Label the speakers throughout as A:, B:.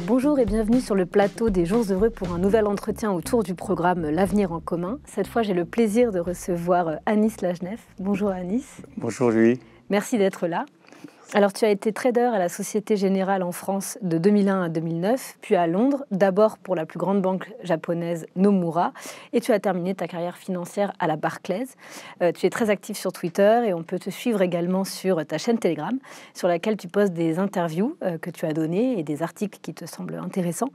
A: Bonjour et bienvenue sur le plateau des Jours Heureux pour un nouvel entretien autour du programme L'Avenir en commun. Cette fois, j'ai le plaisir de recevoir Anis Lajnef. Bonjour Anis.
B: Bonjour Julie.
A: Merci d'être là. Alors, tu as été trader à la Société Générale en France de 2001 à 2009, puis à Londres, d'abord pour la plus grande banque japonaise Nomura, et tu as terminé ta carrière financière à la Barclays. Tu es très actif sur Twitter et on peut te suivre également sur ta chaîne Telegram, sur laquelle tu postes des interviews que tu as données et des articles qui te semblent intéressants.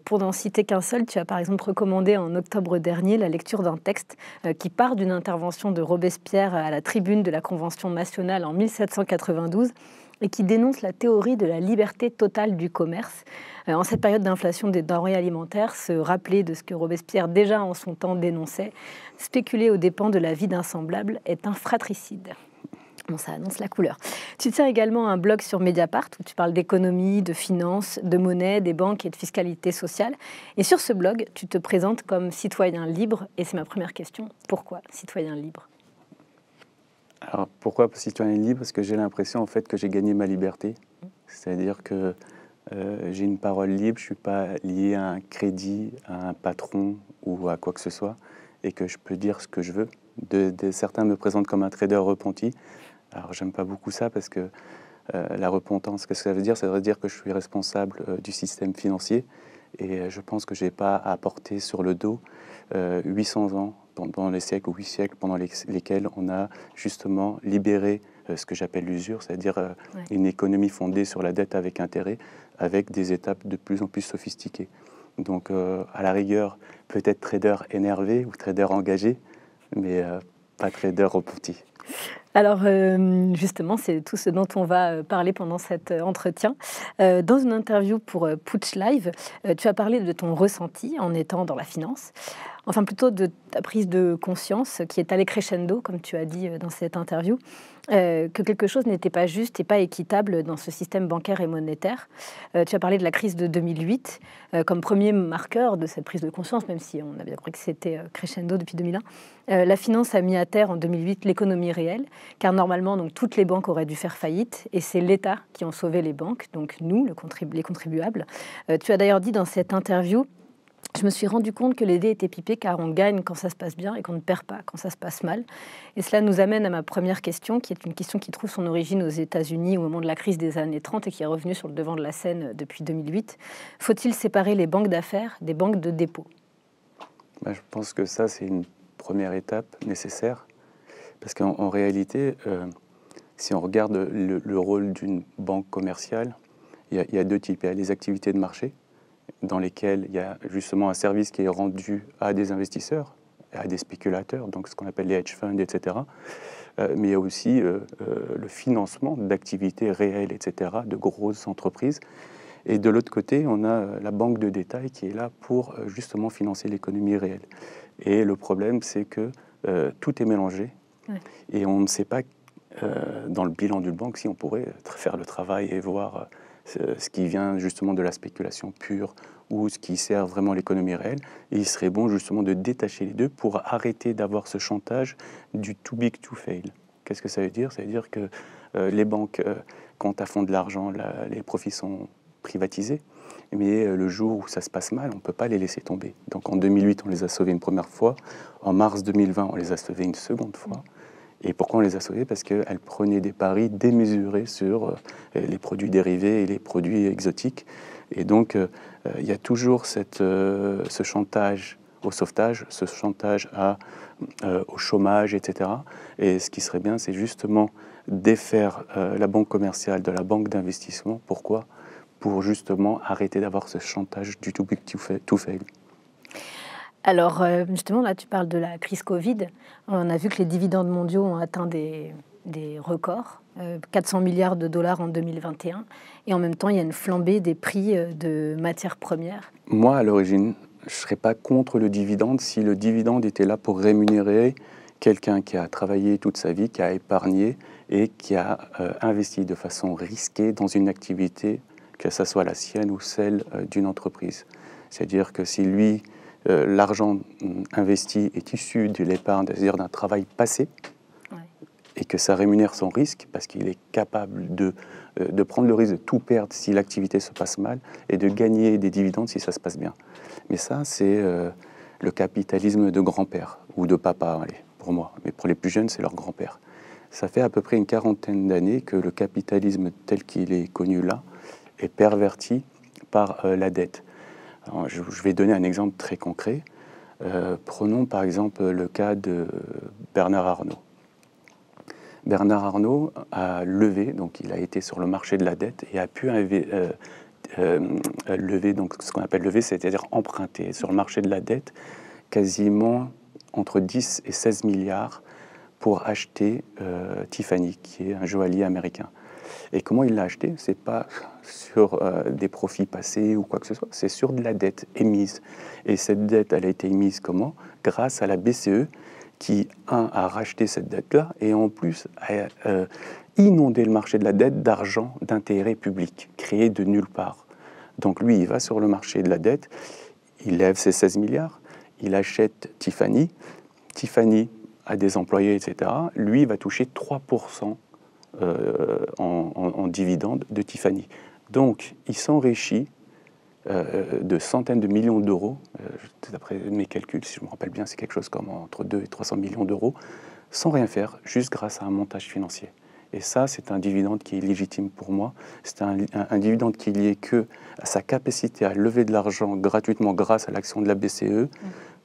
A: Pour n'en citer qu'un seul, tu as par exemple recommandé en octobre dernier la lecture d'un texte qui part d'une intervention de Robespierre à la tribune de la Convention nationale en 1792, et qui dénonce la théorie de la liberté totale du commerce. En cette période d'inflation des denrées alimentaires, se rappeler de ce que Robespierre déjà en son temps dénonçait, spéculer aux dépens de la vie d'un semblable est un fratricide. Bon, ça annonce la couleur. Tu tiens également un blog sur Mediapart où tu parles d'économie, de finances, de monnaie, des banques et de fiscalité sociale. Et sur ce blog, tu te présentes comme citoyen libre. Et c'est ma première question. Pourquoi citoyen libre ?
B: Alors pourquoi citoyen libre? Parce que j'ai l'impression en fait que j'ai gagné ma liberté. C'est-à-dire que j'ai une parole libre, je ne suis pas lié à un crédit, à un patron ou à quoi que ce soit, et que je peux dire ce que je veux. Certains me présentent comme un trader repenti. Alors j'aime pas beaucoup ça parce que la repentance, qu'est-ce que ça veut dire? Ça veut dire que je suis responsable du système financier et je pense que je n'ai pas à porter sur le dos 800 ans pendant les siècles ou 8 siècles pendant lesquels on a justement libéré ce que j'appelle l'usure, c'est-à-dire une économie fondée sur la dette avec intérêt, avec des étapes de plus en plus sophistiquées. Donc à la rigueur, peut-être trader énervé ou trader engagé, mais pas trader repenti.
A: Alors justement, c'est tout ce dont on va parler pendant cet entretien. Dans une interview pour Putsch Live, tu as parlé de ton ressenti en étant dans la finance, enfin plutôt de ta prise de conscience qui est allée crescendo, comme tu as dit dans cette interview, que quelque chose n'était pas juste et pas équitable dans ce système bancaire et monétaire. Tu as parlé de la crise de 2008 comme premier marqueur de cette prise de conscience, même si on avait compris que c'était crescendo depuis 2001. La finance a mis à terre en 2008 l'économie réelle, car normalement donc, toutes les banques auraient dû faire faillite, et c'est l'État qui en sauvait les banques, donc nous, les contribuables. Tu as d'ailleurs dit dans cette interview: je me suis rendu compte que les dés étaient pipés car on gagne quand ça se passe bien et qu'on ne perd pas quand ça se passe mal. Et cela nous amène à ma première question, qui est une question qui trouve son origine aux États-Unis au moment de la crise des années 30 et qui est revenue sur le devant de la scène depuis 2008. Faut-il séparer les banques d'affaires des banques de dépôt ?
B: Je pense que ça, c'est une première étape nécessaire. Parce qu'en réalité, si on regarde le rôle d'une banque commerciale, il y a deux types. Il y a les activités de marché, dans lesquelles il y a justement un service qui est rendu à des investisseurs, à des spéculateurs, donc ce qu'on appelle les hedge funds, etc. Mais il y a aussi le financement d'activités réelles, etc., de grosses entreprises. Et de l'autre côté, on a la banque de détail qui est là pour justement financer l'économie réelle. Et le problème, c'est que tout est mélangé. Ouais. Et on ne sait pas, dans le bilan d'une banque, si on pourrait faire le travail et voir ce qui vient justement de la spéculation pure ou ce qui sert vraiment l'économie réelle. Et il serait bon justement de détacher les deux pour arrêter d'avoir ce chantage du too big to fail. Qu'est-ce que ça veut dire? Ça veut dire que les banques, quand elles font de l'argent, les profits sont privatisés, mais le jour où ça se passe mal, on ne peut pas les laisser tomber. Donc en 2008, on les a sauvés une première fois. En mars 2020, on les a sauvés une seconde fois. Et pourquoi on les a sauvés? Parce qu'elles prenaient des paris démesurés sur les produits dérivés et les produits exotiques. Et donc, il y a toujours ce chantage au sauvetage, ce chantage au chômage, etc. Et ce qui serait bien, c'est justement défaire la banque commerciale de la banque d'investissement. Pourquoi? Pour justement arrêter d'avoir ce chantage du too big to fail.
A: Alors, justement, là, tu parles de la crise Covid. On a vu que les dividendes mondiaux ont atteint des records, 400 milliards de dollars en 2021. Et en même temps, il y a une flambée des prix de matières premières.
B: Moi, à l'origine, je ne serais pas contre le dividende si le dividende était là pour rémunérer quelqu'un qui a travaillé toute sa vie, qui a épargné et qui a investi de façon risquée dans une activité, que ce soit la sienne ou celle d'une entreprise. C'est-à-dire que si lui, l'argent investi est issu de l'épargne, c'est-à-dire d'un travail passé, et que ça rémunère son risque parce qu'il est capable de prendre le risque de tout perdre si l'activité se passe mal et de gagner des dividendes si ça se passe bien. Mais ça, c'est le capitalisme de grand-père ou de papa, allez, pour moi. Mais pour les plus jeunes, c'est leur grand-père. Ça fait à peu près une quarantaine d'années que le capitalisme tel qu'il est connu là est perverti par la dette. Alors, je vais donner un exemple très concret. Prenons par exemple le cas de Bernard Arnault. Bernard Arnault a levé, donc il a été sur le marché de la dette et a pu lever, donc ce qu'on appelle lever, c'est-à-dire emprunter sur le marché de la dette quasiment entre 10 et 16 milliards pour acheter Tiffany, qui est un joaillier américain. Et comment il l'a acheté? C'est pas sur des profits passés ou quoi que ce soit, c'est sur de la dette émise. Et cette dette, elle a été émise comment? Grâce à la BCE qui, a racheté cette dette-là et en plus a inondé le marché de la dette d'argent d'intérêt public, créé de nulle part. Donc lui, il va sur le marché de la dette, il lève ses 16 milliards, il achète Tiffany. Tiffany a des employés, etc. Lui, il va toucher 3% en dividendes de Tiffany. Donc, il s'enrichit de centaines de millions d'euros. D'après mes calculs, si je me rappelle bien, c'est quelque chose comme entre 2 et 300 millions d'euros, sans rien faire, juste grâce à un montage financier. Et ça, c'est un dividende qui est légitime pour moi. C'est un dividende qui est lié que à sa capacité à lever de l'argent gratuitement grâce à l'action de la BCE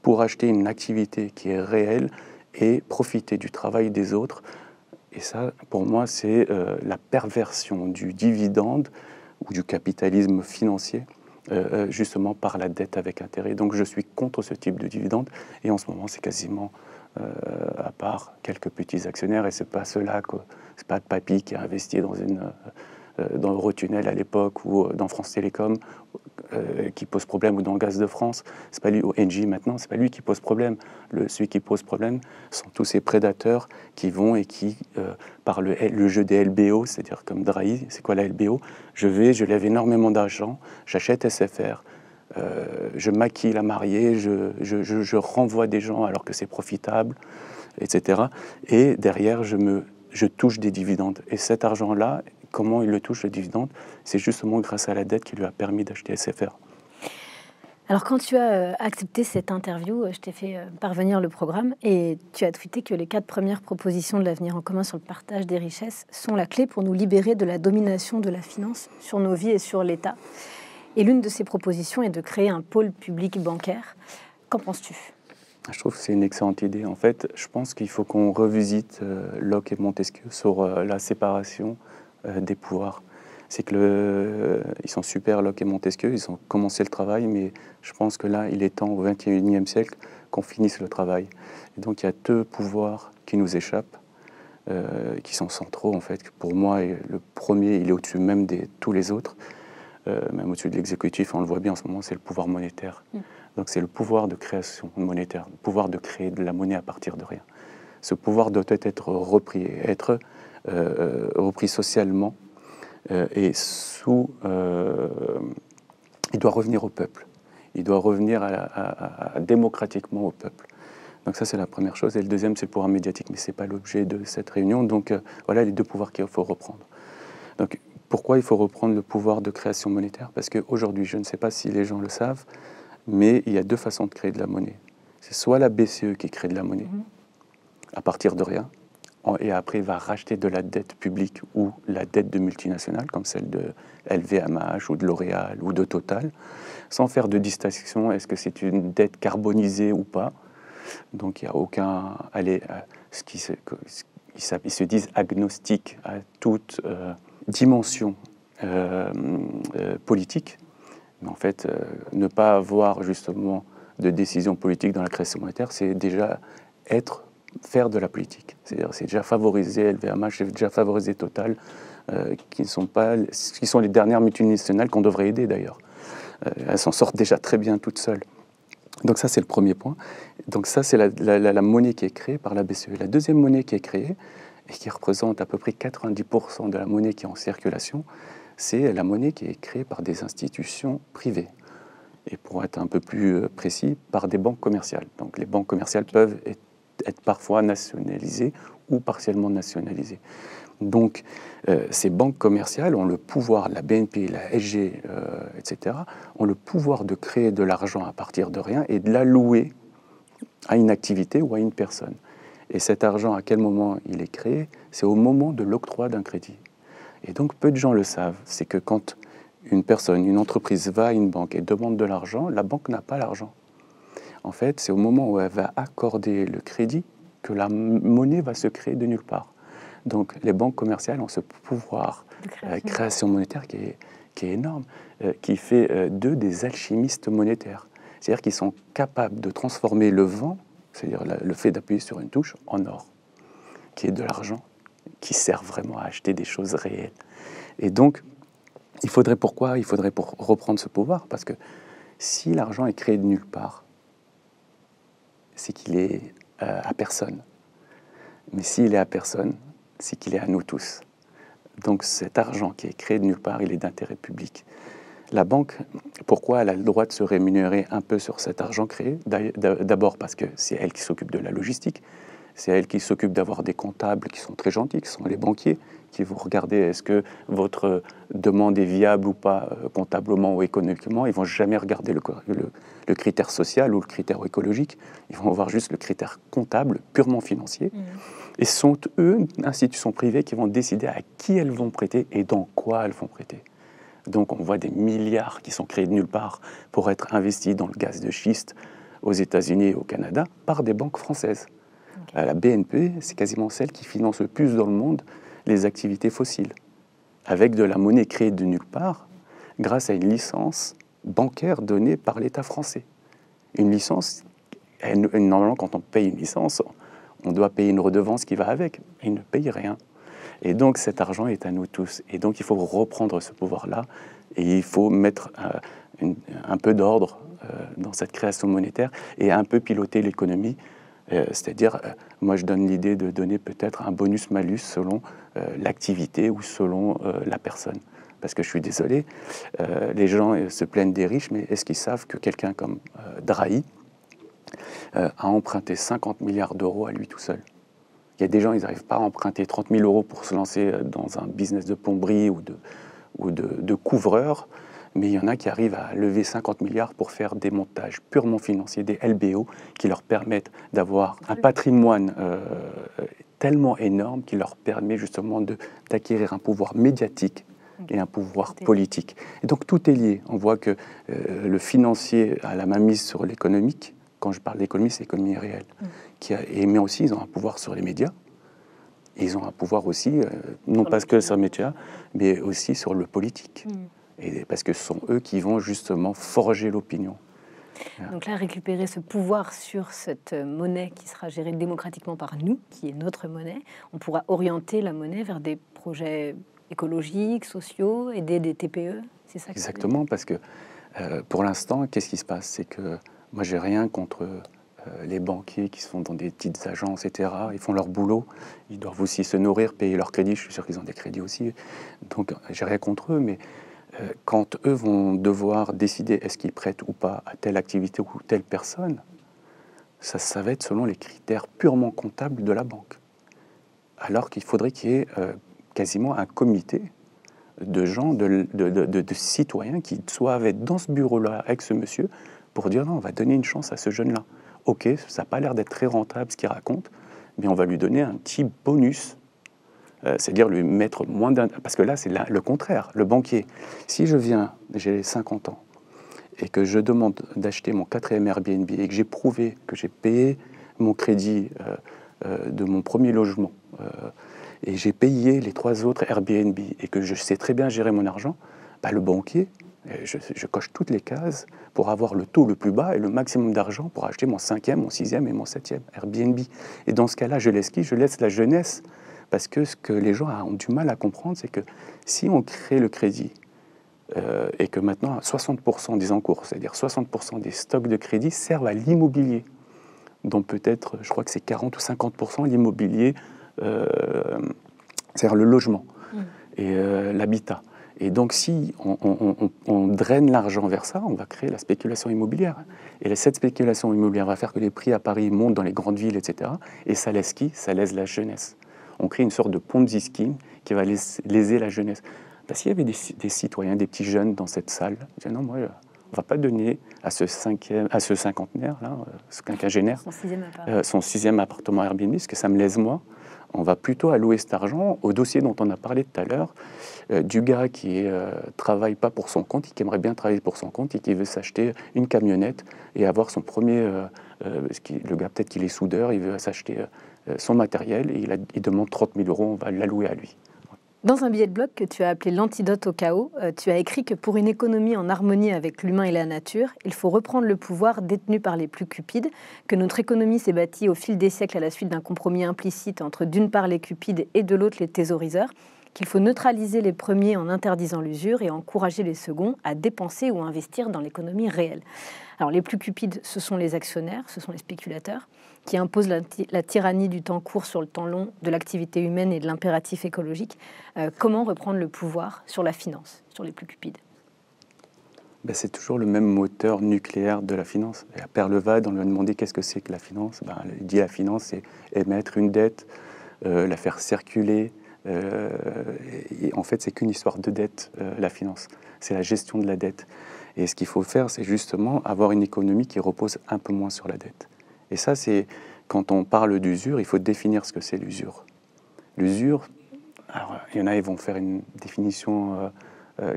B: pour acheter une activité qui est réelle et profiter du travail des autres. Et ça, pour moi, c'est la perversion du dividende ou du capitalisme financier, justement par la dette avec intérêt. Donc je suis contre ce type de dividende. Et en ce moment, c'est quasiment, à part quelques petits actionnaires, et c'est pas ceux-là, c'est pas Papy qui a investi dans Eurotunnel à l'époque ou dans France Télécom qui pose problème, ou dans le Gaz de France, c'est pas lui, ou Engie maintenant, c'est pas lui qui pose problème. Celui qui pose problème sont tous ces prédateurs qui vont et qui, par le jeu des LBO, c'est-à-dire comme Drahi, c'est quoi la LBO? Je lève énormément d'argent, j'achète SFR, je maquille la mariée, je renvoie des gens alors que c'est profitable, etc. Et derrière, je touche des dividendes. Et cet argent-là, comment il le touche, le dividende? C'est justement grâce à la dette qui lui a permis d'acheter SFR.
A: Alors, quand tu as accepté cette interview, je t'ai fait parvenir le programme et tu as tweeté que les 4 premières propositions de l'avenir en commun sur le partage des richesses sont la clé pour nous libérer de la domination de la finance sur nos vies et sur l'État. Et l'une de ces propositions est de créer un pôle public bancaire. Qu'en penses-tu?
B: Je trouve que c'est une excellente idée. En fait, je pense qu'il faut qu'on revisite Locke et Montesquieu sur la séparation des pouvoirs. C'est que ils sont super, Locke et Montesquieu, ils ont commencé le travail, mais je pense que là, il est temps, au XXIe siècle, qu'on finisse le travail. Et donc, il y a 2 pouvoirs qui nous échappent, qui sont centraux, en fait. Pour moi, le premier, il est au-dessus même de tous les autres, même au-dessus de l'exécutif, on le voit bien en ce moment, c'est le pouvoir monétaire. Donc, c'est le pouvoir de création monétaire, le pouvoir de créer de la monnaie à partir de rien. Ce pouvoir doit être repris socialement, et il doit revenir au peuple. Il doit revenir démocratiquement au peuple. Donc ça, c'est la première chose. Et le deuxième, c'est le pouvoir médiatique, mais ce n'est pas l'objet de cette réunion. Donc voilà les 2 pouvoirs qu'il faut reprendre. Donc pourquoi il faut reprendre le pouvoir de création monétaire? Parce qu'aujourd'hui, je ne sais pas si les gens le savent, mais il y a 2 façons de créer de la monnaie. C'est soit la BCE qui crée de la monnaie à partir de rien, et après il va racheter de la dette publique ou la dette de multinationales comme celle de LVMH ou de L'Oréal ou de Total, sans faire de distinction, est-ce que c'est une dette carbonisée ou pas. Donc il n'y a aucun... ils se disent agnostiques à toute dimension politique, mais en fait ne pas avoir justement de décision politique dans la création monétaire, c'est déjà faire de la politique. C'est-à-dire, c'est déjà favoriser LVMH, c'est déjà favoriser Total, qui sont les dernières multinationales qu'on devrait aider d'ailleurs. Elles s'en sortent déjà très bien toutes seules. Donc ça, c'est le premier point. Donc ça, c'est la monnaie qui est créée par la BCE. La deuxième monnaie qui est créée, et qui représente à peu près 90% de la monnaie qui est en circulation, c'est la monnaie qui est créée par des institutions privées. Et pour être un peu plus précis, par des banques commerciales. Donc les banques commerciales peuvent être parfois nationalisées ou partiellement nationalisées. Donc, ces banques commerciales ont le pouvoir, la BNP, la SG, etc., ont le pouvoir de créer de l'argent à partir de rien et de l'allouer à une activité ou à une personne. Et cet argent, à quel moment il est créé? C'est au moment de l'octroi d'un crédit. Et donc, peu de gens le savent. C'est que quand une personne, une entreprise va à une banque et demande de l'argent, la banque n'a pas l'argent. En fait, c'est au moment où elle va accorder le crédit que la monnaie va se créer de nulle part. Donc, les banques commerciales ont ce pouvoir de création monétaire qui est énorme, qui fait d'eux des alchimistes monétaires. C'est-à-dire qu'ils sont capables de transformer le vent, c'est-à-dire le fait d'appuyer sur une touche, en or, qui est de l'argent, qui sert vraiment à acheter des choses réelles. Et donc, il faudrait pour reprendre ce pouvoir, parce que si l'argent est créé de nulle part, c'est qu'il est à personne. Mais s'il est à personne, c'est qu'il est à nous tous. Donc cet argent qui est créé de nulle part, il est d'intérêt public. La banque, pourquoi elle a le droit de se rémunérer un peu sur cet argent créé? D'abord parce que c'est elle qui s'occupe de la logistique, c'est elle qui s'occupe d'avoir des comptables qui sont très gentils, qui sont les banquiers, qui vont regarder est-ce que votre demande est viable ou pas comptablement ou économiquement. Ils ne vont jamais regarder le critère social ou le critère écologique. Ils vont voir juste le critère comptable, purement financier. Et ce sont eux, institutions privées, qui vont décider à qui elles vont prêter et dans quoi elles vont prêter. Donc on voit des milliards qui sont créés de nulle part pour être investis dans le gaz de schiste aux États-Unis et au Canada par des banques françaises. Okay. La BNP, c'est quasiment celle qui finance le plus dans le monde les activités fossiles, avec de la monnaie créée de nulle part, grâce à une licence bancaire donnée par l'État français. Une licence, normalement quand on paye une licence, on doit payer une redevance qui va avec. Ils ne payent rien. Et donc cet argent est à nous tous. Et donc il faut reprendre ce pouvoir-là et il faut mettre un peu d'ordre dans cette création monétaire et un peu piloter l'économie. C'est-à-dire, moi je donne l'idée de donner peut-être un bonus-malus selon l'activité ou selon la personne. Parce que je suis désolé, les gens se plaignent des riches, mais est-ce qu'ils savent que quelqu'un comme Drahi a emprunté 50 milliards d'euros à lui tout seul? Il y a des gens, ils n'arrivent pas à emprunter 30 000 euros pour se lancer dans un business de plomberie ou de couvreur, mais il y en a qui arrivent à lever 50 milliards pour faire des montages purement financiers, des LBO, qui leur permettent d'avoir un patrimoine tellement énorme qui leur permet justement d'acquérir un pouvoir médiatique et un pouvoir politique. Et donc tout est lié. On voit que le financier a la mainmise sur l'économique. Quand je parle d'économie, c'est l'économie réelle. Mais aussi, ils ont un pouvoir sur les médias. Ils ont un pouvoir aussi, non pas que sur les médias, mais aussi sur le politique. Et parce que ce sont eux qui vont justement forger l'opinion.
A: Donc là, récupérer ce pouvoir sur cette monnaie qui sera gérée démocratiquement par nous, qui est notre monnaie, on pourra orienter la monnaie vers des projets écologiques, sociaux, aider des TPE, c'est ça?
B: Exactement, parce que pour l'instant, qu'est-ce qui se passe? C'est que moi, j'ai rien contre les banquiers qui sont dans des petites agences, etc. Ils font leur boulot, ils doivent aussi se nourrir, payer leurs crédits. Je suis sûr qu'ils ont des crédits aussi. Donc, j'ai rien contre eux, mais quand eux vont devoir décider est-ce qu'ils prêtent ou pas à telle activité ou telle personne, ça va être selon les critères purement comptables de la banque. Alors qu'il faudrait qu'il y ait quasiment un comité de gens, de citoyens qui doivent être dans ce bureau-là avec ce monsieur pour dire non, on va donner une chance à ce jeune-là. Ok, ça n'a pas l'air d'être très rentable ce qu'il raconte, mais on va lui donner un petit bonus, c'est-à-dire lui mettre moins d'un... Parce que là, c'est le contraire. Le banquier, si je viens, j'ai 50 ans, et que je demande d'acheter mon 4e Airbnb, et que j'ai prouvé que j'ai payé mon crédit de mon premier logement, et j'ai payé les 3 autres Airbnb, et que je sais très bien gérer mon argent, bah, le banquier, je coche toutes les cases pour avoir le taux le plus bas et le maximum d'argent pour acheter mon 5e, mon 6e et mon 7e Airbnb. Et dans ce cas-là, je laisse qui? Je laisse la jeunesse. Parce que ce que les gens ont du mal à comprendre, c'est que si on crée le crédit et que maintenant 60% des encours, c'est-à-dire 60% des stocks de crédit servent à l'immobilier, donc peut-être, je crois que c'est 40 ou 50% l'immobilier, c'est-à-dire le logement et l'habitat. Et donc, si on draine l'argent vers ça, on va créer la spéculation immobilière. Et cette spéculation immobilière va faire que les prix à Paris montent dans les grandes villes, etc. Et ça laisse qui? Ça laisse la jeunesse. On crée une sorte de Ponzi scheme qui va léser la jeunesse. Parce qu'il y avait des citoyens, des petits jeunes dans cette salle. Ils disaient, non, moi, on ne va pas donner à ce cinquantenaire, là, ce quinquagénaire, son sixième appartement Airbnb, parce que ça me lèse moi. On va plutôt allouer cet argent au dossier dont on a parlé tout à l'heure, du gars qui ne travaille pas pour son compte, qui aimerait bien travailler pour son compte et qui veut s'acheter une camionnette et avoir son premier... le gars, peut-être qu'il est soudeur, il veut s'acheter son matériel et il demande 30 000 €, on va l'allouer à lui.
A: Dans un billet de blog que tu as appelé L'antidote au chaos, tu as écrit que pour une économie en harmonie avec l'humain et la nature, il faut reprendre le pouvoir détenu par les plus cupides, que notre économie s'est bâtie au fil des siècles à la suite d'un compromis implicite entre d'une part les cupides et de l'autre les thésauriseurs, qu'il faut neutraliser les premiers en interdisant l'usure et encourager les seconds à dépenser ou investir dans l'économie réelle. Alors les plus cupides, ce sont les actionnaires, ce sont les spéculateurs, qui imposent la tyrannie du temps court sur le temps long, de l'activité humaine et de l'impératif écologique. Comment reprendre le pouvoir sur la finance, sur les plus cupides?
B: C'est toujours le même moteur nucléaire de la finance. Et à Perlevade, on lui a demandé qu'est-ce que c'est que la finance. Il dit la finance, c'est émettre une dette, la faire circuler. Et en fait, c'est qu'une histoire de dette, la finance. C'est la gestion de la dette. Et ce qu'il faut faire, c'est justement avoir une économie qui repose un peu moins sur la dette. Et ça, c'est quand on parle d'usure, il faut définir ce que c'est l'usure. L'usure, alors, il y en a, ils vont faire une définition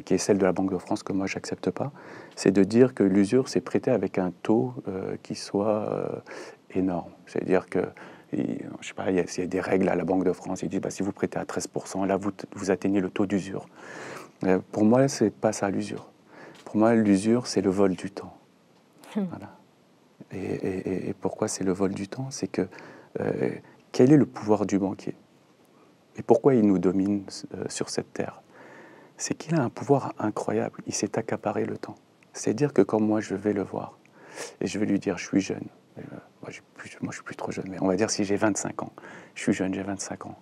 B: qui est celle de la Banque de France, que moi, je n'accepte pas. C'est de dire que l'usure, c'est prêter avec un taux qui soit énorme. C'est-à-dire que, je ne sais pas, il y a des règles à la Banque de France, ils disent si vous prêtez à 13%, là, vous atteignez le taux d'usure. Pour moi, ce n'est pas ça l'usure. Pour moi, l'usure, c'est le vol du temps. Voilà. Et pourquoi c'est le vol du temps? C'est que quel est le pouvoir du banquier? Et pourquoi il nous domine sur cette terre? C'est qu'il a un pouvoir incroyable. Il s'est accaparé le temps. C'est-à-dire que quand moi, je vais le voir, et je vais lui dire, je suis jeune, moi, je suis plus trop jeune, mais on va dire si j'ai 25 ans, je suis jeune, j'ai 25 ans,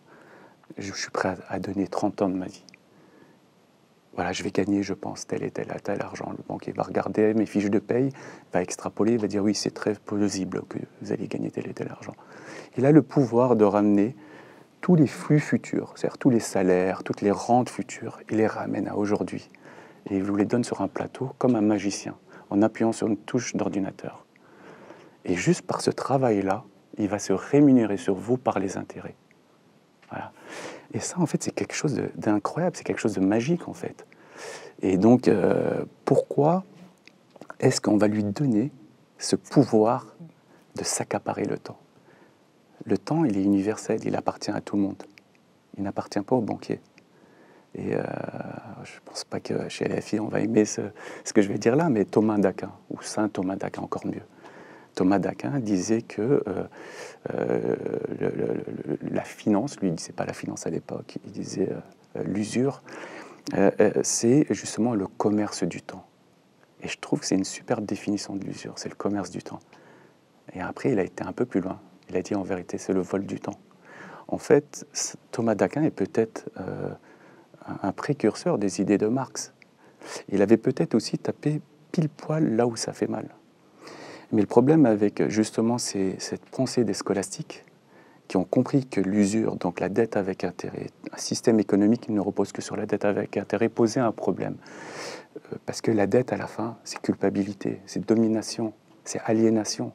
B: je suis prêt à donner 30 ans de ma vie. Voilà, je vais gagner, je pense, tel et tel argent. Le banquier va regarder mes fiches de paye, va extrapoler, va dire oui, c'est très plausible que vous allez gagner tel et tel argent. Il a le pouvoir de ramener tous les flux futurs, c'est-à-dire tous les salaires, toutes les rentes futures, il les ramène à aujourd'hui. Et il vous les donne sur un plateau comme un magicien, en appuyant sur une touche d'ordinateur. Et juste par ce travail-là, il va se rémunérer sur vous par les intérêts. Voilà. Et ça, en fait, c'est quelque chose d'incroyable, c'est quelque chose de magique, en fait. Et donc, pourquoi est-ce qu'on va lui donner ce pouvoir de s'accaparer le temps? Le temps, il est universel, il appartient à tout le monde. Il n'appartient pas aux banquiers. Et je ne pense pas que chez LFI, on va aimer ce que je vais dire là, mais Thomas d'Aquin, ou Saint Thomas d'Aquin, encore mieux. Thomas d'Aquin disait que la finance, lui il ne disait pas la finance à l'époque, il disait l'usure, c'est justement le commerce du temps. Et je trouve que c'est une super définition de l'usure, c'est le commerce du temps. Et après, il a été un peu plus loin. Il a dit en vérité, c'est le vol du temps. En fait, Thomas d'Aquin est peut-être un précurseur des idées de Marx. Il avait peut-être aussi tapé pile poil là où ça fait mal. Mais le problème avec justement cette pensée des scolastiques qui ont compris que l'usure, donc la dette avec intérêt, un système économique qui ne repose que sur la dette avec intérêt, posait un problème. Parce que la dette, à la fin, c'est culpabilité, c'est domination, c'est aliénation.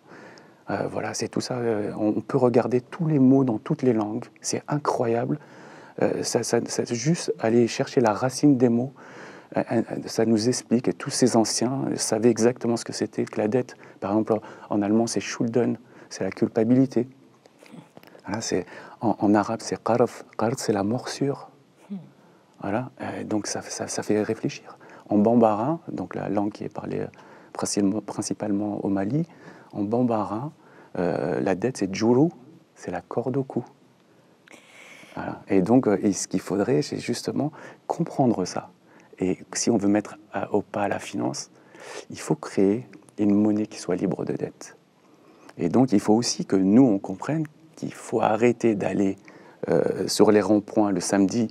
B: Voilà, c'est tout ça. On peut regarder tous les mots dans toutes les langues. C'est incroyable. C'est juste aller chercher la racine des mots. Ça nous explique, et tous ces anciens savaient exactement ce que c'était que la dette. Par exemple, en allemand, c'est Schulden, c'est la culpabilité. Voilà, en arabe, c'est qarf. Qarf, c'est la morsure. Voilà, donc ça fait réfléchir. En bambara, donc la langue qui est parlée principalement au Mali, en bambara, la dette, c'est djourou, c'est la corde au cou. Voilà. Et donc, ce qu'il faudrait, c'est justement comprendre ça. Et si on veut mettre au pas la finance, il faut créer une monnaie qui soit libre de dette. Et donc, il faut aussi que nous, on comprenne qu'il faut arrêter d'aller sur les ronds-points le samedi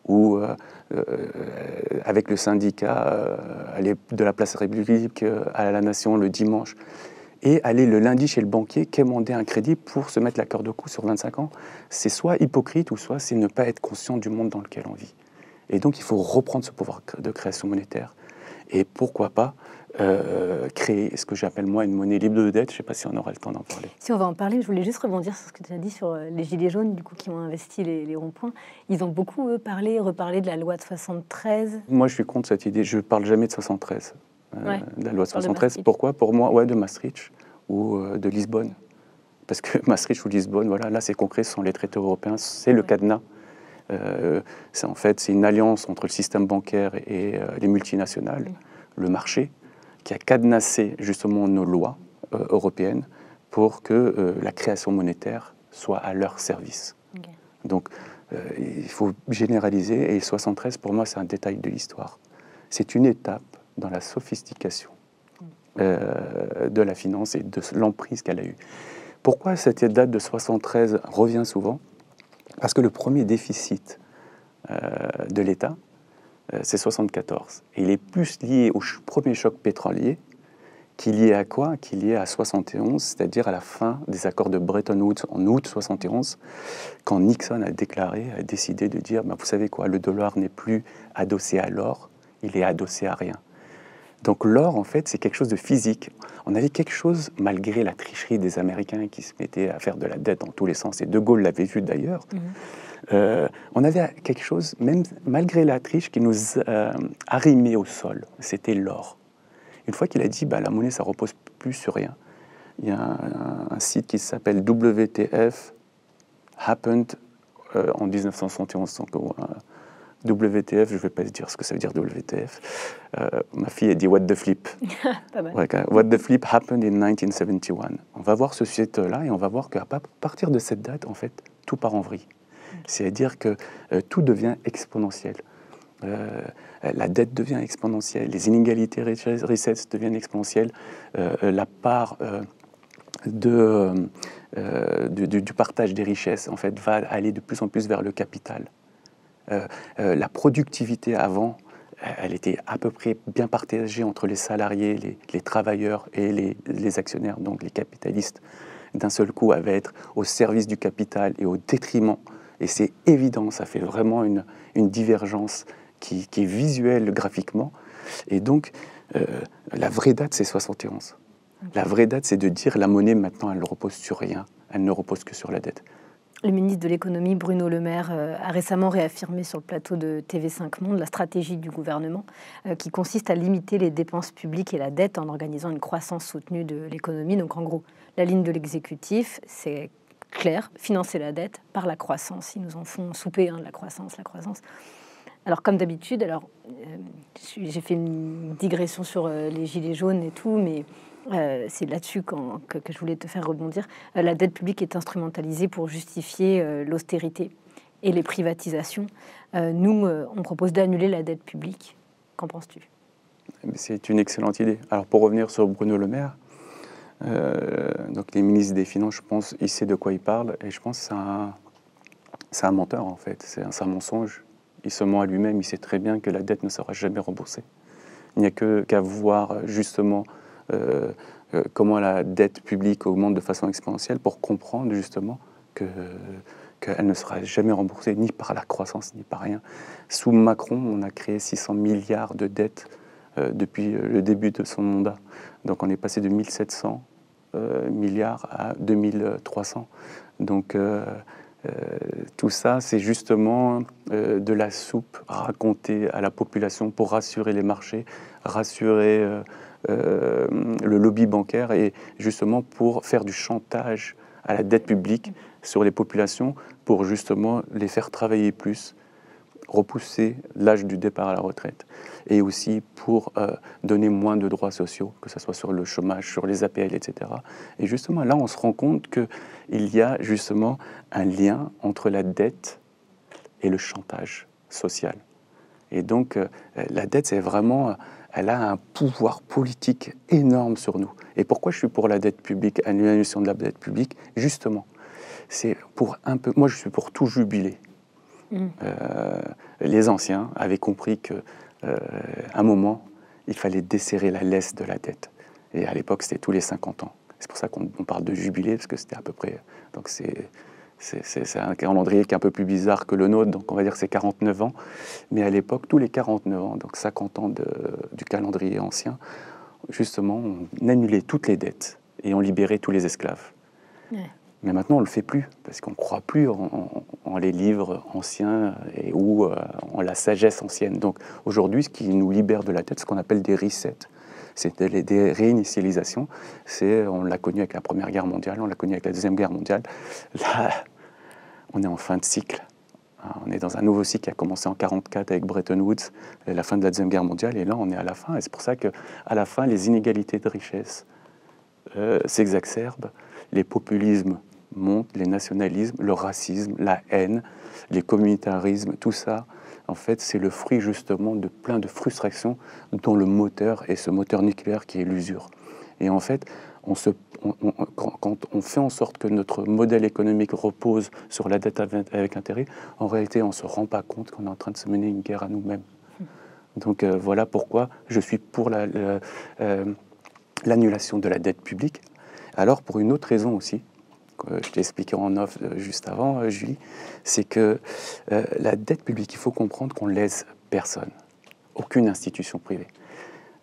B: ou avec le syndicat, aller de la place République à la Nation le dimanche, et aller le lundi chez le banquier quémander un crédit pour se mettre la corde au cou sur 25 ans, c'est soit hypocrite ou soit c'est ne pas être conscient du monde dans lequel on vit. Et donc il faut reprendre ce pouvoir de création monétaire et pourquoi pas créer ce que j'appelle moi une monnaie libre de dette. Je ne sais pas si on aura le temps d'en parler.
A: Si on va en parler, je voulais juste rebondir sur ce que tu as dit sur les Gilets jaunes, du coup, qui ont investi les ronds-points. Ils ont beaucoup, reparlé de la loi de 73.
B: Moi, je suis contre cette idée. Je ne parle jamais de 73, de la loi de 73. Pourquoi? Pour moi, de Maastricht ou de Lisbonne. Parce que Maastricht ou Lisbonne, voilà, là, c'est concret, ce sont les traités européens, c'est le cadenas. C'est une alliance entre le système bancaire et les multinationales, le marché, qui a cadenassé justement nos lois européennes pour que la création monétaire soit à leur service. Okay. Donc, il faut généraliser, et 73, pour moi, c'est un détail de l'histoire. C'est une étape dans la sophistication de la finance et de l'emprise qu'elle a eue. Pourquoi cette date de 73 revient souvent? Parce que le premier déficit de l'État, c'est 74. Et il est plus lié au premier choc pétrolier qu'il y est à quoi? Qu'il y est à 71, c'est-à-dire à la fin des accords de Bretton Woods en août 71, quand Nixon a décidé de dire, vous savez quoi, le dollar n'est plus adossé à l'or, il est adossé à rien. Donc l'or, en fait, c'est quelque chose de physique. On avait quelque chose, malgré la tricherie des Américains qui se mettaient à faire de la dette dans tous les sens, et De Gaulle l'avait vu d'ailleurs, on avait quelque chose, même malgré la triche, qui nous arrimait au sol. C'était l'or. Une fois qu'il a dit, la monnaie, ça repose plus sur rien. Il y a un site qui s'appelle WTF Happened en 1971. Donc, WTF, je ne vais pas dire ce que ça veut dire WTF. Ma fille a dit What the flip.
A: Pas mal.
B: What the flip happened in 1971. On va voir ce site-là et on va voir qu'à partir de cette date, en fait, tout part en vrille. C'est-à-dire que tout devient exponentiel. La dette devient exponentielle, les inégalités richesses deviennent exponentielles, la part du partage des richesses en fait va aller de plus en plus vers le capital. La productivité avant, elle était à peu près bien partagée entre les salariés, les travailleurs et les actionnaires, donc les capitalistes. D'un seul coup, elle va être au service du capital et au détriment. Et c'est évident, ça fait vraiment une divergence qui est visuelle graphiquement. Et donc, la vraie date, c'est 71. Okay. La vraie date, c'est de dire la monnaie, maintenant, elle ne repose sur rien. Elle ne repose que sur la dette.
A: Le ministre de l'économie, Bruno Le Maire, a récemment réaffirmé sur le plateau de TV5 Monde la stratégie du gouvernement qui consiste à limiter les dépenses publiques et la dette en organisant une croissance soutenue de l'économie. Donc, en gros, la ligne de l'exécutif, c'est clair, financer la dette par la croissance. Ils nous en font souper, de la croissance. Alors, comme d'habitude, j'ai fait une digression sur les gilets jaunes et tout, mais c'est là-dessus que je voulais te faire rebondir. La dette publique est instrumentalisée pour justifier l'austérité et les privatisations. Nous, on propose d'annuler la dette publique. Qu'en penses-tu?
B: C'est une excellente idée. Alors, pour revenir sur Bruno Le Maire, donc les ministres des Finances, je pense, il sait de quoi il parle, et je pense que c'est un menteur, en fait. C'est un mensonge. Il se ment à lui-même, il sait très bien que la dette ne sera jamais remboursée. Il n'y a qu'à voir justement comment la dette publique augmente de façon exponentielle pour comprendre justement qu'elle ne sera jamais remboursée ni par la croissance ni par rien. Sous Macron, on a créé 600 milliards de dettes depuis le début de son mandat. Donc on est passé de 1700 milliards à 2300. Donc tout ça, c'est justement de la soupe racontée à la population pour rassurer les marchés, rassurer le lobby bancaire et justement pour faire du chantage à la dette publique sur les populations pour justement les faire travailler plus, repousser l'âge du départ à la retraite et aussi pour donner moins de droits sociaux, que ce soit sur le chômage, sur les APL, etc. Et justement, là, on se rend compte qu'il y a justement un lien entre la dette et le chantage social. Et donc, la dette, c'est vraiment, elle a un pouvoir politique énorme sur nous. Et pourquoi je suis pour la dette publique, l'annulation de la dette publique? Justement, c'est pour un peu... Moi, je suis pour tout jubiler. Les anciens avaient compris qu'à un moment, il fallait desserrer la laisse de la dette. Et à l'époque, c'était tous les 50 ans. C'est pour ça qu'on parle de jubilé, parce que c'était à peu près... Donc c'est un calendrier qui est un peu plus bizarre que le nôtre, donc on va dire que c'est 49 ans. Mais à l'époque, tous les 49 ans, donc 50 ans du calendrier ancien, justement, on annulait toutes les dettes et on libérait tous les esclaves. Ouais. Mais maintenant, on ne le fait plus, parce qu'on ne croit plus en les livres anciens ou en la sagesse ancienne. Donc aujourd'hui, ce qui nous libère de la dette, c'est ce qu'on appelle des resets. C'est des réinitialisations. On l'a connu avec la Première Guerre mondiale, on l'a connu avec la Deuxième Guerre mondiale. Là, on est en fin de cycle. On est dans un nouveau cycle qui a commencé en 1944 avec Bretton Woods, la fin de la Deuxième Guerre mondiale, et là, on est à la fin. Et c'est pour ça qu'à la fin, les inégalités de richesse s'exacerbent, les populismes montent, les nationalismes, le racisme, la haine, les communautarismes, tout ça, en fait, c'est le fruit justement de plein de frustrations dont le moteur est ce moteur nucléaire qui est l'usure. Et en fait, quand on fait en sorte que notre modèle économique repose sur la dette avec intérêt, en réalité, on ne se rend pas compte qu'on est en train de se mener une guerre à nous-mêmes. Donc voilà pourquoi je suis pour l'annulation de la dette publique. Alors, pour une autre raison aussi, je t'ai expliqué en off juste avant, Julie, c'est que la dette publique, il faut comprendre qu'on ne lèse personne, aucune institution privée.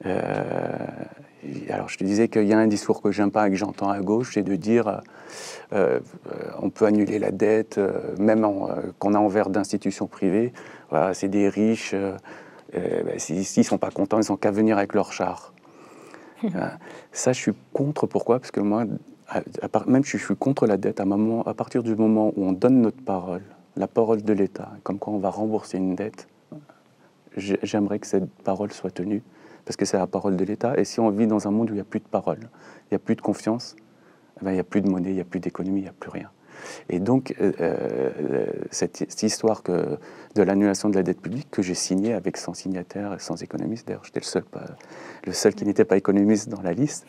B: Alors, je te disais qu'il y a un discours que j'aime pas et que j'entends à gauche, c'est de dire on peut annuler la dette, même qu'on a envers d'institutions privées. Voilà, c'est des riches, s'ils ne sont pas contents, ils n'ont qu'à venir avec leur char. Ça, je suis contre. Pourquoi ? Parce que moi, même je suis contre la dette à partir du moment où on donne notre parole, la parole de l'État, comme quoi on va rembourser une dette, j'aimerais que cette parole soit tenue, parce que c'est la parole de l'État. Et si on vit dans un monde où il n'y a plus de parole, il n'y a plus de confiance, il n'y a plus de monnaie, il n'y a plus d'économie, il n'y a plus rien. Et donc, cette histoire de l'annulation de la dette publique que j'ai signée avec 100 signataires et 100 économistes, d'ailleurs j'étais le seul qui n'était pas économiste dans la liste.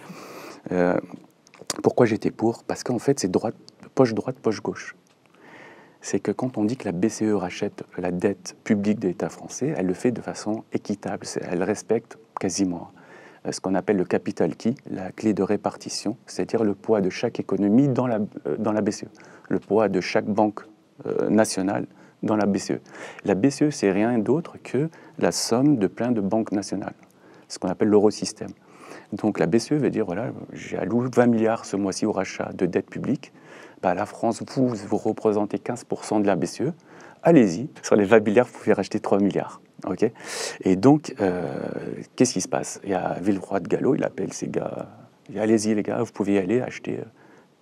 B: Pourquoi j'étais pour ? Parce qu'en fait, c'est poche droite, poche gauche. C'est que quand on dit que la BCE rachète la dette publique de l'État français, elle le fait de façon équitable. Elle respecte quasiment ce qu'on appelle le capital key, la clé de répartition, c'est-à-dire le poids de chaque économie dans la BCE, le poids de chaque banque nationale dans la BCE. La BCE, c'est rien d'autre que la somme de plein de banques nationales, ce qu'on appelle l'eurosystème. Donc la BCE veut dire, voilà, j'ai alloué 20 milliards ce mois-ci au rachat de dettes publiques. Bah, la France, vous représentez 15% de la BCE. Allez-y, sur les 20 milliards, vous pouvez racheter 3 milliards. Okay, et donc, qu'est-ce qui se passe ? Il y a Villeroy de Galhau, il appelle ces gars, il dit, allez-y les gars, vous pouvez y aller acheter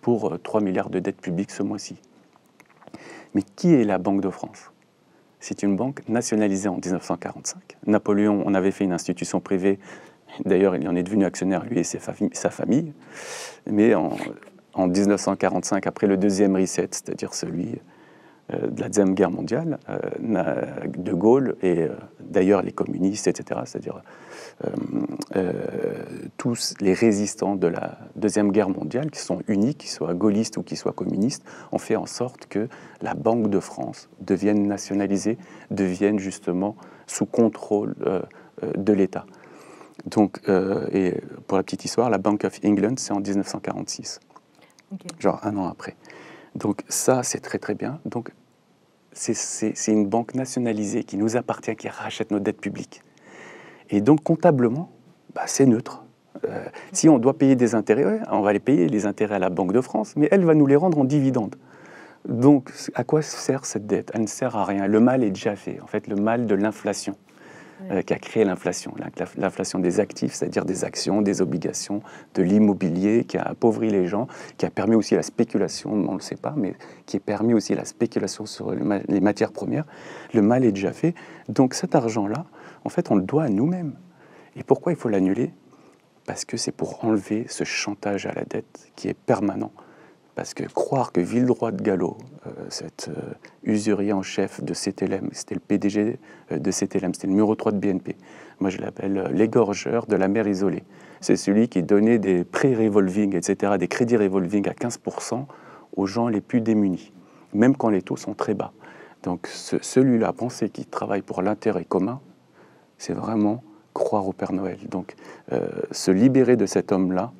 B: pour 3 milliards de dettes publiques ce mois-ci. Mais qui est la Banque de France ? C'est une banque nationalisée en 1945. Napoléon, on avait fait une institution privée. D'ailleurs, il en est devenu actionnaire, lui et sa famille. Mais en 1945, après le deuxième reset, c'est-à-dire celui de la Deuxième Guerre mondiale, De Gaulle et d'ailleurs les communistes, etc., c'est-à-dire tous les résistants de la Deuxième Guerre mondiale, qui sont unis, qu'ils soient gaullistes ou qu'ils soient communistes, ont fait en sorte que la Banque de France devienne nationalisée, devienne justement sous contrôle de l'État. Donc, et pour la petite histoire, la Bank of England, c'est en 1946, genre un an après. Donc ça, c'est très très bien. Donc c'est une banque nationalisée qui nous appartient, qui rachète nos dettes publiques. Et donc comptablement, c'est neutre. Si on doit payer des intérêts, on va les payer les intérêts à la Banque de France, mais elle va nous les rendre en dividendes. Donc à quoi sert cette dette ? Elle ne sert à rien. Le mal est déjà fait. En fait, le mal de l'inflation. Qui a créé l'inflation des actifs, c'est-à-dire des actions, des obligations, de l'immobilier, qui a appauvri les gens, qui a permis aussi la spéculation, on ne le sait pas, mais qui a permis aussi la spéculation sur les matières premières. Le mal est déjà fait. Donc cet argent-là, en fait, on le doit à nous-mêmes. Et pourquoi il faut l'annuler ? Parce que c'est pour enlever ce chantage à la dette qui est permanent. Parce que croire que Villeroy de Galhau, cet usurier en chef de CTLM, c'était le PDG de CTLM, c'était le numéro 3 de BNP. Moi, je l'appelle l'égorgeur de la mer isolée. C'est celui qui donnait des prêts revolving, etc., des crédits revolving à 15% aux gens les plus démunis, même quand les taux sont très bas. Donc celui-là, penser qu'il travaille pour l'intérêt commun, c'est vraiment croire au Père Noël. Donc se libérer de cet homme-là,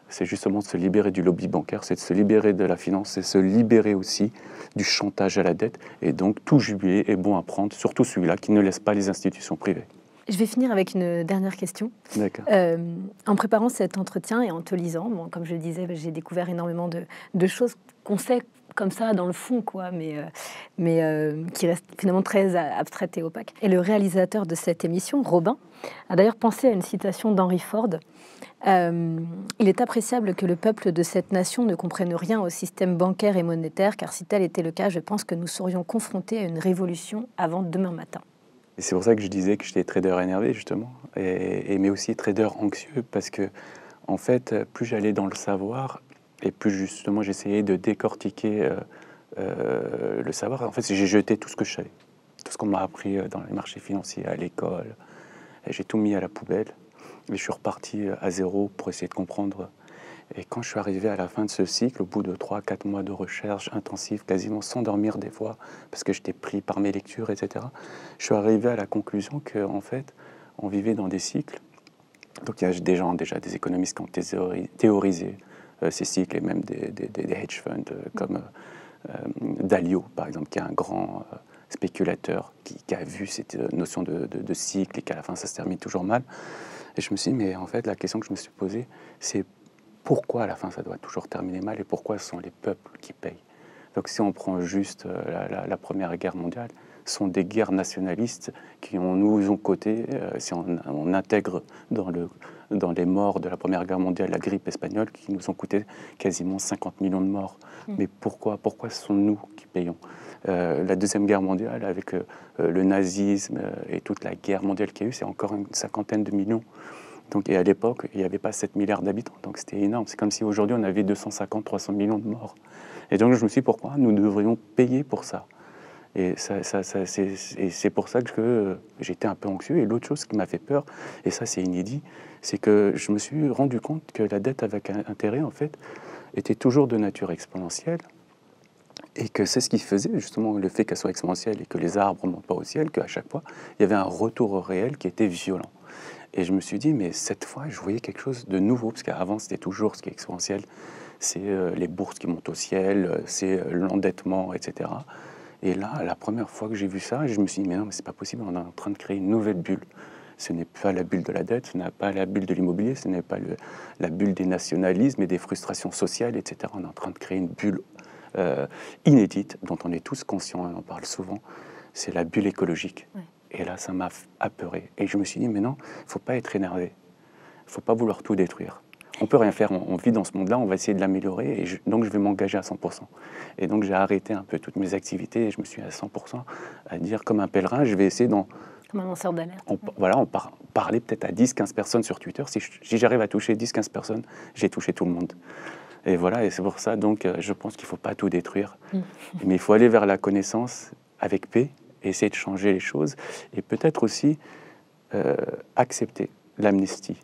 B: c'est justement de se libérer du lobby bancaire, c'est de se libérer de la finance, c'est se libérer aussi du chantage à la dette. Et donc tout jubilé est bon à prendre, surtout celui-là qui ne laisse pas les institutions privées.
A: Je vais finir avec une dernière question.
B: D'accord.
A: En préparant cet entretien et en te lisant, bon, comme je le disais, j'ai découvert énormément de choses qu'on sait comme ça dans le fond, quoi, mais qui restent finalement très abstraites et opaques. Et le réalisateur de cette émission, Robin, a d'ailleurs pensé à une citation d'Henry Ford. Il est appréciable que le peuple de cette nation ne comprenne rien au système bancaire et monétaire, car si tel était le cas, je pense que nous serions confrontés à une révolution avant demain matin.
B: Et c'est pour ça que je disais que j'étais trader énervé, justement, mais aussi trader anxieux, parce que, en fait, plus j'allais dans le savoir, et plus, justement, j'essayais de décortiquer le savoir. En fait, j'ai jeté tout ce que je savais, tout ce qu'on m'a appris dans les marchés financiers, à l'école, et j'ai tout mis à la poubelle, et je suis reparti à zéro pour essayer de comprendre. Et quand je suis arrivé à la fin de ce cycle, au bout de 3-4 mois de recherche intensive, quasiment sans dormir des fois, parce que j'étais pris par mes lectures, etc., je suis arrivé à la conclusion qu'en fait, on vivait dans des cycles. Donc il y a des gens, déjà des économistes qui ont théorisé ces cycles, et même des hedge funds comme Dalio, par exemple, qui est un grand spéculateur qui a vu cette notion de cycle et qu'à la fin, ça se termine toujours mal. Et je me suis dit, mais en fait, la question que je me suis posée, c'est pourquoi à la fin ça doit toujours terminer mal et pourquoi ce sont les peuples qui payent. Donc si on prend juste la Première Guerre mondiale, ce sont des guerres nationalistes qui nous ont coté, si on intègre dans les morts de la Première Guerre mondiale la grippe espagnole, qui nous ont coûté quasiment 50 millions de morts. Mais pourquoi ce sont nous qui payons? La Deuxième Guerre mondiale, avec le nazisme et toute la guerre mondiale qu'il y a eu, c'est encore une cinquantaine de millions. Donc, et à l'époque, il n'y avait pas 7 milliards d'habitants, donc c'était énorme. C'est comme si aujourd'hui, on avait 250-300 millions de morts. Et donc, je me suis dit, pourquoi nous devrions payer pour ça? Et c'est pour ça que j'étais un peu anxieux. Et l'autre chose qui m'a fait peur, et ça c'est inédit, c'est que je me suis rendu compte que la dette avec intérêt, en fait, était toujours de nature exponentielle. Et que c'est ce qui faisait justement le fait qu'elle soit exponentielle et que les arbres ne montent pas au ciel, qu'à chaque fois, il y avait un retour au réel qui était violent. Et je me suis dit, mais cette fois, je voyais quelque chose de nouveau, parce qu'avant, c'était toujours ce qui est exponentiel, c'est les bourses qui montent au ciel, c'est l'endettement, etc. Et là, la première fois que j'ai vu ça, je me suis dit, mais non, mais c'est pas possible, on est en train de créer une nouvelle bulle. Ce n'est pas la bulle de la dette, ce n'est pas la bulle de l'immobilier, ce n'est pas la bulle des nationalismes et des frustrations sociales, etc. On est en train de créer une bulle inédite, dont on est tous conscients, on en parle souvent, c'est la bulle écologique. Ouais. Et là, ça m'a apeuré. Et je me suis dit, mais non, il ne faut pas être énervé. Il ne faut pas vouloir tout détruire. On ne peut rien faire, on vit dans ce monde-là, on va essayer de l'améliorer, et donc je vais m'engager à 100%. Et donc j'ai arrêté un peu toutes mes activités, et je me suis à 100% à dire, comme un pèlerin, je vais essayer d'en...
A: Comme un lanceur d'alerte.
B: Voilà, on parler peut-être à 10-15 personnes sur Twitter. Si j'arrive à toucher 10-15 personnes, j'ai touché tout le monde. Et voilà, et c'est pour ça, donc, je pense qu'il ne faut pas tout détruire. Mais il faut aller vers la connaissance avec paix, et essayer de changer les choses, et peut-être aussi accepter l'amnistie.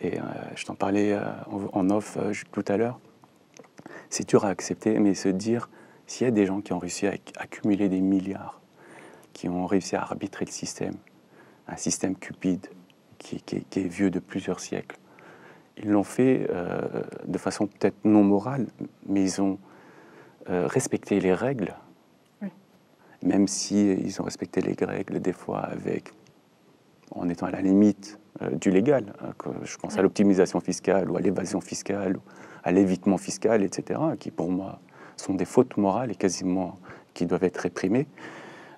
B: Et je t'en parlais en off tout à l'heure. C'est dur à accepter, mais se dire, s'il y a des gens qui ont réussi à accumuler des milliards, qui ont réussi à arbitrer le système, un système cupide, qui est vieux de plusieurs siècles, ils l'ont fait de façon peut-être non morale, mais ils ont respecté les règles, même si ils ont respecté les règles des fois en étant à la limite du légal. Je pense à l'optimisation fiscale ou à l'évasion fiscale, ou à l'évitement fiscal, etc., qui pour moi sont des fautes morales et quasiment qui doivent être réprimées.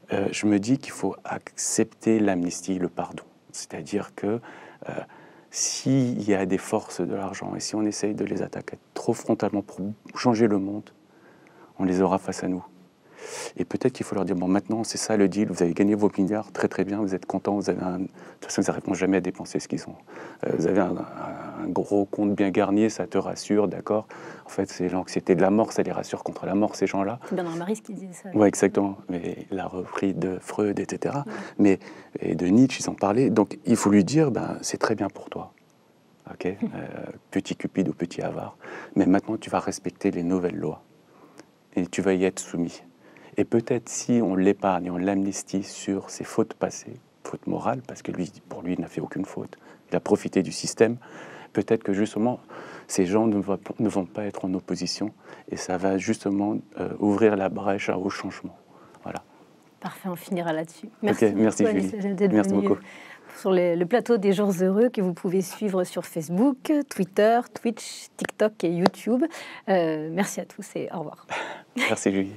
B: Je me dis qu'il faut accepter l'amnistie, le pardon. C'est-à-dire que s'il y a des forces de l'argent et si on essaye de les attaquer trop frontalement pour changer le monde, on les aura face à nous. Et peut-être qu'il faut leur dire, bon, maintenant, c'est ça le deal, vous avez gagné vos milliards, très très bien, vous êtes contents, vous avez de toute façon, ils n'arriveront jamais à dépenser ce qu'ils ont. Vous avez un gros compte bien garni, ça te rassure, d'accord. En fait, c'est l'anxiété de la mort, ça les rassure contre la mort, ces gens-là.
A: C'est Bernard Maris qui disait ça.
B: Oui, exactement. Mais il a repris de Freud, etc. Et de Nietzsche, ils en parlaient. Donc, il faut lui dire, c'est très bien pour toi. Okay, petit cupide ou petit avare. Mais maintenant, tu vas respecter les nouvelles lois. Et tu vas y être soumis. Et peut-être si on l'épargne et on l'amnistie sur ses fautes passées, fautes morales, parce que lui, pour lui, il n'a fait aucune faute, il a profité du système, peut-être que justement, ces gens ne vont pas être en opposition et ça va justement ouvrir la brèche au changement. Voilà.
A: Parfait, on finira là-dessus. Merci,
B: merci
A: beaucoup,
B: Julie.
A: d'être
B: Merci
A: venue
B: beaucoup.
A: sur le plateau des Jours Heureux que vous pouvez suivre sur Facebook, Twitter, Twitch, TikTok et YouTube. Merci à tous et au revoir.
B: Merci Julie.